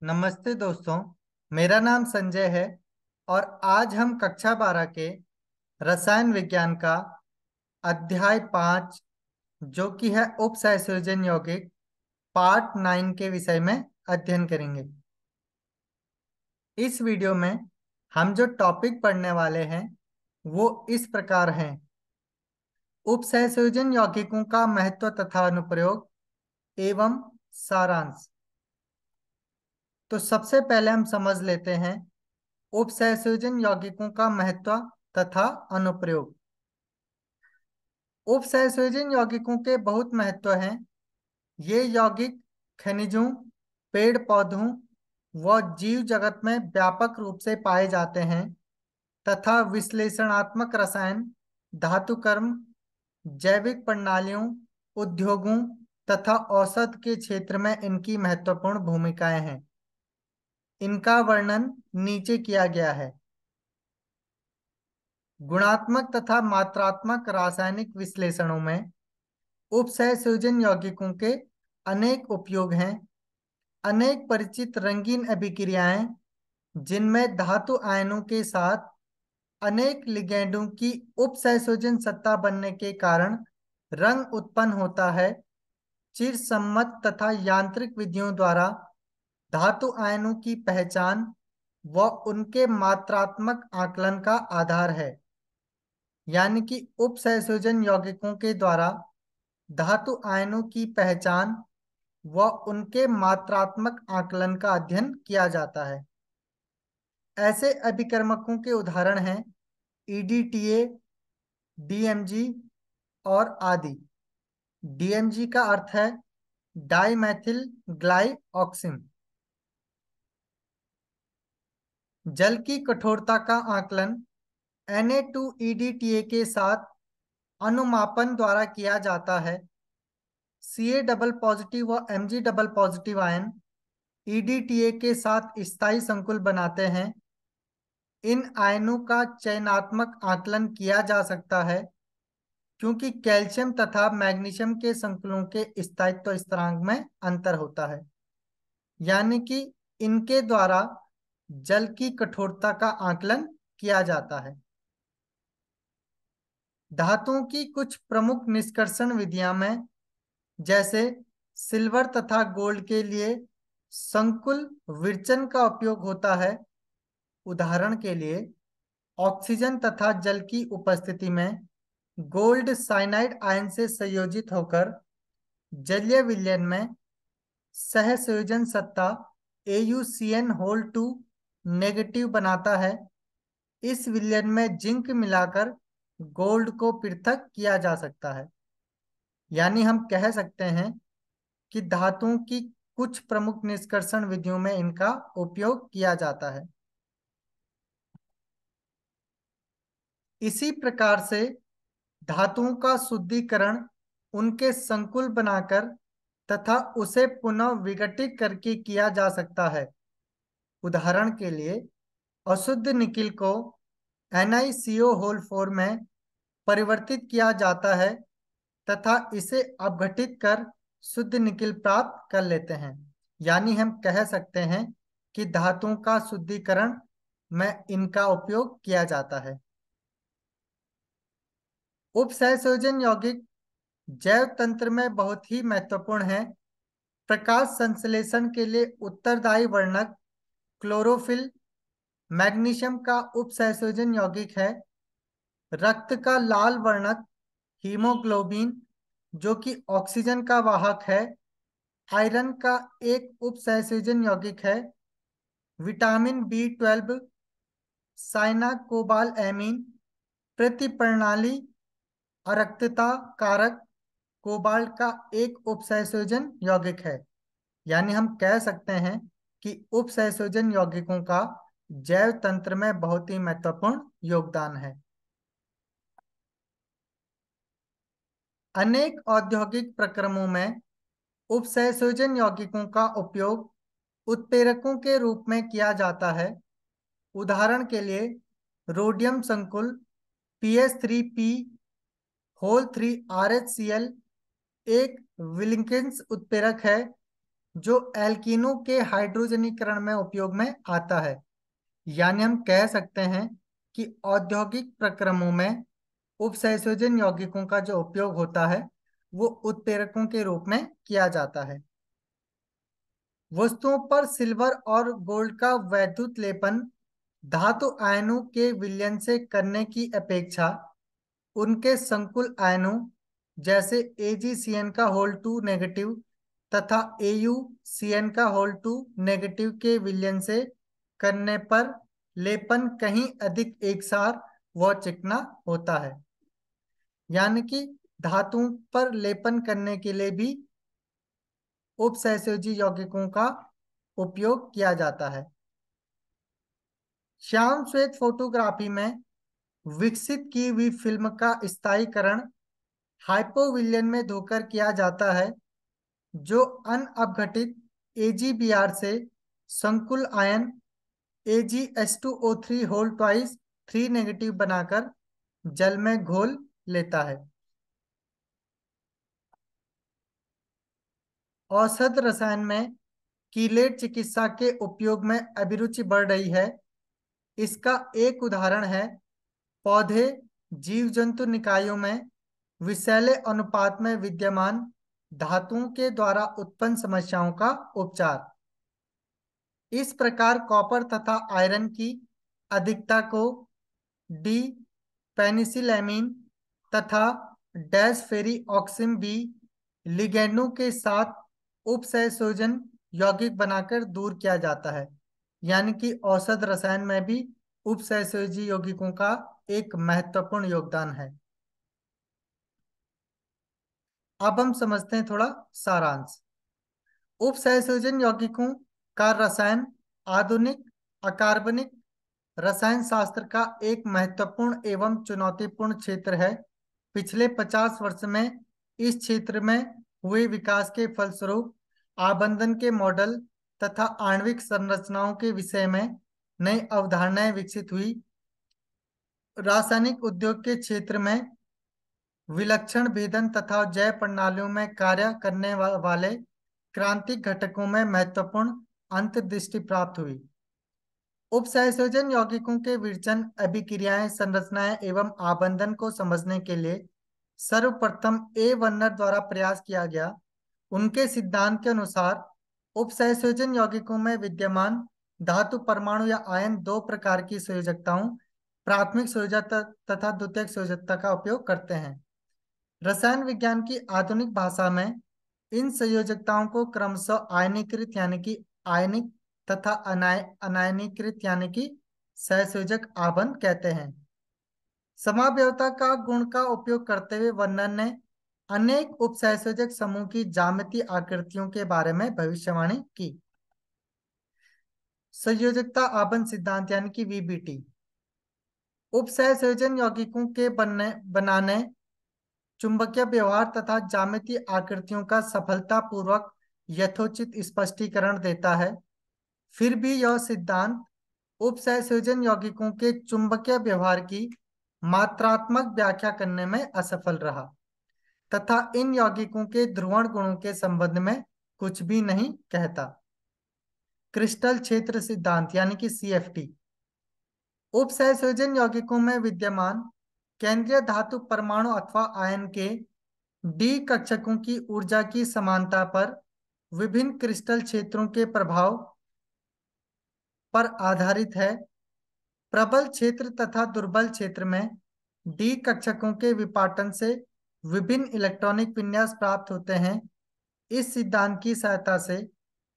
नमस्ते दोस्तों। मेरा नाम संजय है और आज हम कक्षा 12 के रसायन विज्ञान का अध्याय 5 जो कि है उपसहसंयोजन यौगिक पार्ट 9 के विषय में अध्ययन करेंगे। इस वीडियो में हम जो टॉपिक पढ़ने वाले हैं वो इस प्रकार हैं: उपसहसंयोजन यौगिकों का महत्व तथा अनुप्रयोग एवं सारांश। तो सबसे पहले हम समझ लेते हैं उपसहसंयोजन यौगिकों का महत्व तथा अनुप्रयोग। उपसहसंयोजन यौगिकों के बहुत महत्व हैं। ये यौगिक खनिजों, पेड़ पौधों व जीव जगत में व्यापक रूप से पाए जाते हैं तथा विश्लेषणात्मक रसायन, धातुकर्म, जैविक प्रणालियों, उद्योगों तथा औषध के क्षेत्र में इनकी महत्वपूर्ण भूमिकाएं हैं। इनका वर्णन नीचे किया गया है। गुणात्मक तथा मात्रात्मक रासायनिक विश्लेषणों में उपसहसंयोजन यौगिकों के अनेक उपयोग हैं। अनेक परिचित रंगीन अभिक्रियाएं जिनमें धातु आयनों के साथ अनेक लिगैंडों की उपसहसंयोजन सत्ता बनने के कारण रंग उत्पन्न होता है, चिरसम्मत तथा यांत्रिक विधियों द्वारा धातु आयनों की पहचान व उनके मात्रात्मक आकलन का आधार है। यानी कि उपसहसंयोजन यौगिकों के द्वारा धातु आयनों की पहचान व उनके मात्रात्मक आकलन का अध्ययन किया जाता है। ऐसे अभिकर्मकों के उदाहरण हैं ईडीटीए, डीएमजी और आदि। डीएमजी का अर्थ है डाइमेथिल ग्लाइऑक्सिम। जल की कठोरता का आकलन Na2EDTA के साथ अनुमापन द्वारा किया जाता है। Ca डबल पॉजिटिव व Mg double positive ion EDTA के साथ स्थायी संकुल बनाते हैं। इन आयनों का चयनात्मक आकलन किया जा सकता है क्योंकि कैल्शियम तथा मैग्नीशियम के संकुलों के स्थायित्व स्थिरांक में अंतर होता है। यानी कि इनके द्वारा जल की कठोरता का आकलन किया जाता है। धातुओं की कुछ प्रमुख निष्कर्षण विधियां में जैसे सिल्वर तथा गोल्ड के लिए संकुल विरचन का उपयोग होता है। उदाहरण के लिए ऑक्सीजन तथा जल की उपस्थिति में गोल्ड साइनाइड आयन से संयोजित होकर जलीय विलयन में सहसंयोजन सत्ता AuCN2 नेगेटिव बनाता है। इस विलयन में जिंक मिलाकर गोल्ड को पृथक किया जा सकता है। यानी हम कह सकते हैं कि धातुओं की कुछ प्रमुख निष्कर्षण विधियों में इनका उपयोग किया जाता है। इसी प्रकार से धातुओं का शुद्धिकरण उनके संकुल बनाकर तथा उसे पुनः विघटित करके किया जा सकता है। उदाहरण के लिए अशुद्ध निकिल को NiCO4 में परिवर्तित किया जाता है तथा इसे अपघटित कर शुद्ध निकिल प्राप्त कर लेते हैं। यानी हम कह सकते हैं कि धातुओं का शुद्धिकरण में इनका उपयोग किया जाता है। उपसहसंयोजन यौगिक जैव तंत्र में बहुत ही महत्वपूर्ण है। प्रकाश संश्लेषण के लिए उत्तरदायी वर्णक क्लोरोफिल मैग्नीशियम का उपसहसंयोजन यौगिक है। रक्त का लाल वर्णक हीमोग्लोबिन जो कि ऑक्सीजन का वाहक है, आयरन का एक उपसहसंयोजन यौगिक है। विटामिन B12 साइनाकोबाल एमीन प्रतिप्रणाली अरक्तता कारक कोबाल्ट का एक उपसहसंयोजन यौगिक है। यानी हम कह सकते हैं कि उपसहसंयोजन यौगिकों का जैव तंत्र में बहुत ही महत्वपूर्ण योगदान है। अनेक औद्योगिक प्रक्रमों में उपसहसंयोजन यौगिकों का उपयोग उत्प्रेरकों के रूप में किया जाता है। उदाहरण के लिए रोडियम संकुल PS3P होल 3 RHCl एक विलिंकेंस उत्प्रेरक है जो एल्कीनों के हाइड्रोजनीकरण में उपयोग में आता है। यानी हम कह सकते हैं कि औद्योगिक प्रक्रमों में उपसंयोजन यौगिकों का जो उपयोग होता है वो उत्प्रेरकों के रूप में किया जाता है। वस्तुओं पर सिल्वर और गोल्ड का वैद्युत लेपन धातु आयनों के विलयन से करने की अपेक्षा उनके संकुल आयनों जैसे AgCN का होल टू नेगेटिव तथा AuCN का होल टू नेगेटिव के विलयन से करने पर लेपन कहीं अधिक एकसार व चिकना होता है। यानी कि धातुओं पर लेपन करने के लिए भी उपसहसयोजी यौगिकों का उपयोग किया जाता है। श्याम श्वेत फोटोग्राफी में विकसित की हुई फिल्म का स्थायीकरण हाइपोविलियन में धोकर किया जाता है, जो अनअपघटित AgBr से संकुल ion AgH2O3 whole twice 3 negative बनाकर जल में घोल लेता है। औषध रसायन में कीलेट चिकित्सा के उपयोग में अभिरुचि बढ़ रही है। इसका एक उदाहरण है पौधे जीव जंतु निकायों में विषैले अनुपात में विद्यमान धातुओं के द्वारा उत्पन्न समस्याओं का उपचार। इस प्रकार कॉपर तथा आयरन की अधिकता को डी पेनिसिलैमीन तथा डैशफेरी ऑक्सिम बी लिगैंडों के साथ उपसंयोजन यौगिक बनाकर दूर किया जाता है। यानी कि औषध रसायन में भी उपसहसयोजी यौगिकों का एक महत्वपूर्ण योगदान है। अब हम समझते हैं थोड़ा सारांश। उपसहसयोजन यौगिकों का रसायन आधुनिक अकार्बनिक रसायन शास्त्र का एक महत्वपूर्ण एवं चुनौतीपूर्ण क्षेत्र है। पिछले 50 वर्ष में इस क्षेत्र में हुए विकास के फलस्वरूप आबंधन के मॉडल तथा आणविक संरचनाओं के विषय में नई अवधारणाएं विकसित हुई। रासायनिक उद्योग के क्षेत्र में विलक्षण भेदन तथा जैव प्रणालियों में कार्य करने वाले क्रांतिक घटकों में महत्वपूर्ण अंतर्दृष्टि प्राप्त हुई। उपसंयोजन यौगिकों के विरचन अभिक्रियाएं संरचनाएं एवं आबंधन को समझने के लिए सर्वप्रथम वर्नर द्वारा प्रयास किया गया। उनके सिद्धांत के अनुसार उपसंयोजन यौगिकों में विद्यमान धातु परमाणु या आयन दो प्रकार की संयोजकताओं प्राथमिक संयोजकता तथा द्वितीयक संयोजकता का उपयोग करते हैं। रसायन विज्ञान की आधुनिक भाषा में इन संयोजकताओं को क्रमशः आयनीकृत यानी कि आयनिक तथा अनायनीकृत यानी कि सहसंयोजक आबंध कहते हैं। समावयवता का गुण का उपयोग करते हुए वर्णन ने अनेक उपसहसंयोजक समूह की ज्यामितीय आकृतियों के बारे में भविष्यवाणी की। संयोजकता आबंध सिद्धांत यानी कि VBT उपसहसंयोजन यौगिकों के बनाने चुंबकीय व्यवहार तथा ज्यामितीय आकृतियों का सफलतापूर्वक यथोचित स्पष्टीकरण देता है। फिर भी यह सिद्धांत उपसहसंयोजन यौगिकों के चुंबकीय व्यवहार की मात्रात्मक व्याख्या करने में असफल रहा तथा इन यौगिकों के ध्रुवण गुणों के संबंध में कुछ भी नहीं कहता। क्रिस्टल क्षेत्र सिद्धांत यानी कि CFT उपसहसंयोजन यौगिकों में विद्यमान केंद्रीय धातु परमाणु अथवा आयन के डी कक्षकों की ऊर्जा की समानता पर विभिन्न क्रिस्टल क्षेत्रों के प्रभाव पर आधारित है। प्रबल क्षेत्र तथा दुर्बल क्षेत्र में डी कक्षकों के विपाटन से विभिन्न इलेक्ट्रॉनिक विन्यास प्राप्त होते हैं। इस सिद्धांत की सहायता से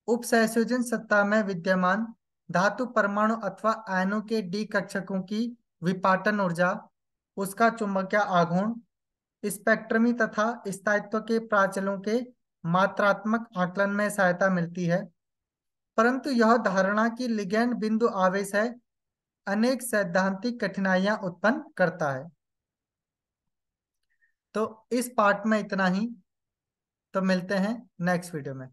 उपसहसंयोजन सत्ता में विद्यमान धातु परमाणु अथवा आयनों के डी कक्षकों की विपाटन ऊर्जा उसका चुंबकीय आघूर्ण स्पेक्ट्रमी तथा स्थायित्व के प्राचलों के मात्रात्मक आकलन में सहायता मिलती है। परंतु यह धारणा कि लिगैंड बिंदु आवेश है अनेक सैद्धांतिक कठिनाइयां उत्पन्न करता है। तो इस पार्ट में इतना ही। तो मिलते हैं नेक्स्ट वीडियो में।